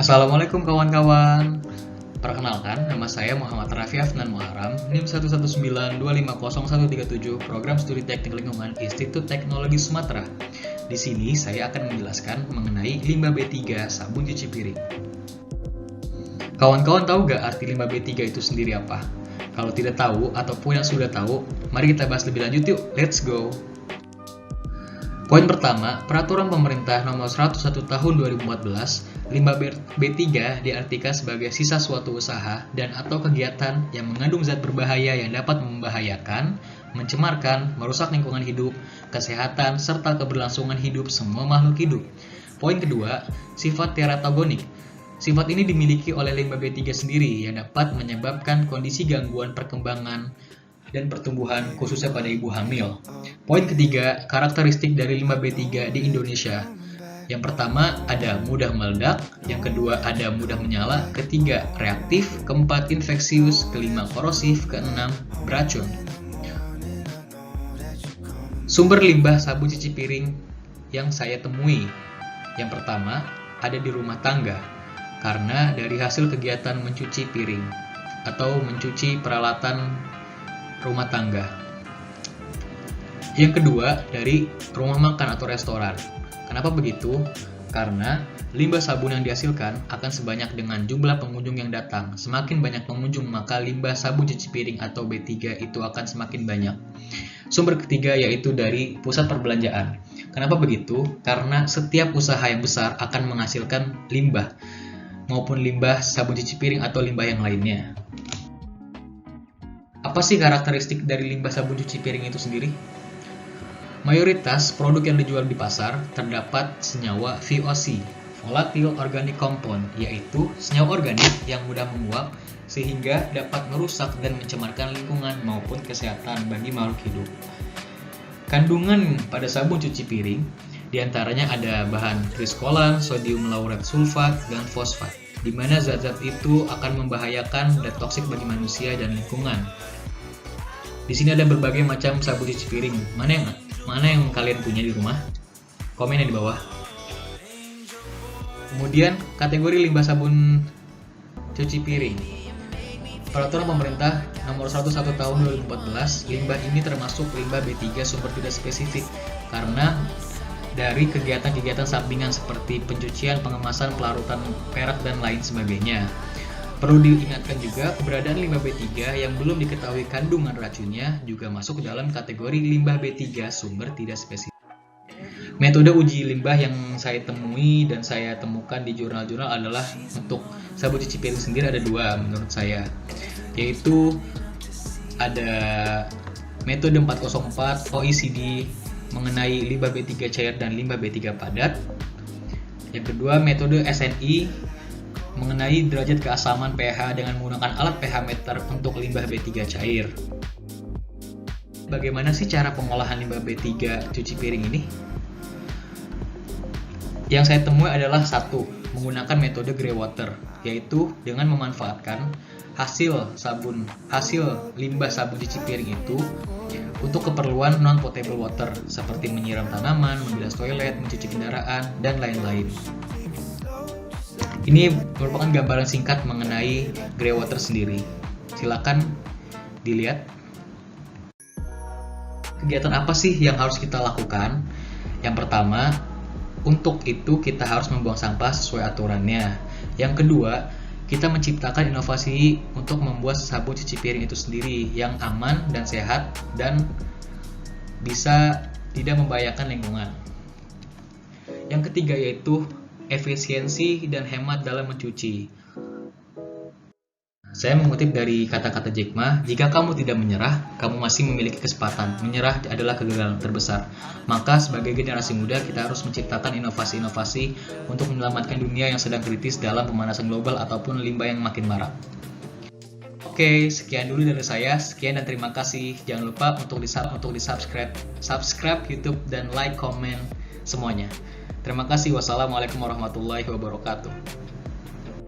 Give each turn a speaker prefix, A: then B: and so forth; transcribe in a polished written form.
A: Assalamualaikum kawan-kawan. Perkenalkan, nama saya Muhammad Raffi Afnan Muharram, NIM 119250137, Program Studi Teknik Lingkungan Institut Teknologi Sumatera. Di sini saya akan menjelaskan mengenai limbah B3 sabun cuci piring. Kawan-kawan tahu gak arti limbah B3 itu sendiri apa? Kalau tidak tahu ataupun yang sudah tahu, mari kita bahas lebih lanjut yuk. Let's go. Poin pertama, Peraturan Pemerintah Nomor 101 Tahun 2014, limbah B3 diartikan sebagai sisa suatu usaha dan atau kegiatan yang mengandung zat berbahaya yang dapat membahayakan, mencemarkan, merusak lingkungan hidup, kesehatan, serta keberlangsungan hidup semua makhluk hidup. Poin kedua, sifat teratogenik. Sifat ini dimiliki oleh limbah B3 sendiri yang dapat menyebabkan kondisi gangguan perkembangan dan pertumbuhan khususnya pada ibu hamil. Poin ketiga, karakteristik dari limbah B3 di Indonesia. Yang pertama ada mudah meledak, yang kedua ada mudah menyala, ketiga reaktif, keempat infeksius, kelima korosif, keenam beracun. Sumber limbah sabun cuci piring yang saya temui. Yang pertama ada di rumah tangga, karena dari hasil kegiatan mencuci piring atau mencuci peralatan rumah tangga. Yang kedua dari rumah makan atau restoran. Kenapa begitu? Karena limbah sabun yang dihasilkan akan sebanyak dengan jumlah pengunjung yang datang. Semakin banyak pengunjung, maka limbah sabun cuci piring atau B3 itu akan semakin banyak. Sumber ketiga yaitu dari pusat perbelanjaan. Kenapa begitu? Karena setiap usaha yang besar akan menghasilkan limbah, maupun limbah sabun cuci piring atau limbah yang lainnya. Apa sih karakteristik dari limbah sabun cuci piring itu sendiri? Mayoritas produk yang dijual di pasar terdapat senyawa VOC, Volatile Organic Compound, yaitu senyawa organik yang mudah menguap sehingga dapat merusak dan mencemarkan lingkungan maupun kesehatan bagi makhluk hidup. Kandungan pada sabun cuci piring diantaranya ada bahan triskolan, sodium lauret sulfat, dan fosfat, di mana zat-zat itu akan membahayakan dan toksik bagi manusia dan lingkungan. Di sini ada berbagai macam sabun cuci piring. Mana yang kalian punya di rumah? Komen di bawah. Kemudian kategori limbah sabun cuci piring. Peraturan Pemerintah Nomor 101 Tahun 2014, limbah ini termasuk limbah B3 sumber tidak spesifik karena dari kegiatan-kegiatan sampingan seperti pencucian, pengemasan, pelarutan perak, dan lain sebagainya. Perlu diingatkan juga, keberadaan limbah B3 yang belum diketahui kandungan racunnya juga masuk dalam kategori limbah B3 sumber tidak spesifik. Metode uji limbah yang saya temui dan saya temukan di jurnal-jurnal adalah untuk sabun cuci piring sendiri ada dua menurut saya, yaitu ada metode 404 OECD mengenai limbah B3 cair dan limbah B3 padat. Yang kedua, metode SNI mengenai derajat keasaman pH dengan menggunakan alat pH meter untuk limbah B3 cair. Bagaimana sih cara pengolahan limbah B3 cuci piring ini? Yang saya temui adalah satu, menggunakan metode grey water, yaitu dengan memanfaatkan hasil limbah sabun cuci piring itu untuk keperluan non-potable water seperti menyiram tanaman, membilas toilet, mencuci kendaraan, dan lain-lain. Ini merupakan gambaran singkat mengenai grey water sendiri. Silakan dilihat. Kegiatan apa sih yang harus kita lakukan? Yang pertama, untuk itu kita harus membuang sampah sesuai aturannya. Yang kedua, kita menciptakan inovasi untuk membuat sabun cuci piring itu sendiri yang aman dan sehat dan bisa tidak membahayakan lingkungan. Yang ketiga yaitu efisiensi dan hemat dalam mencuci. Saya mengutip dari kata-kata Jack Ma, jika kamu tidak menyerah, kamu masih memiliki kesempatan. Menyerah adalah kegagalan terbesar. Maka sebagai generasi muda kita harus menciptakan inovasi-inovasi untuk menyelamatkan dunia yang sedang kritis dalam pemanasan global ataupun limbah yang makin marak. Oke, sekian dulu dari saya. Sekian dan terima kasih. Jangan lupa untuk subscribe YouTube dan like, komen semuanya. Terima kasih. Wassalamualaikum warahmatullahi wabarakatuh.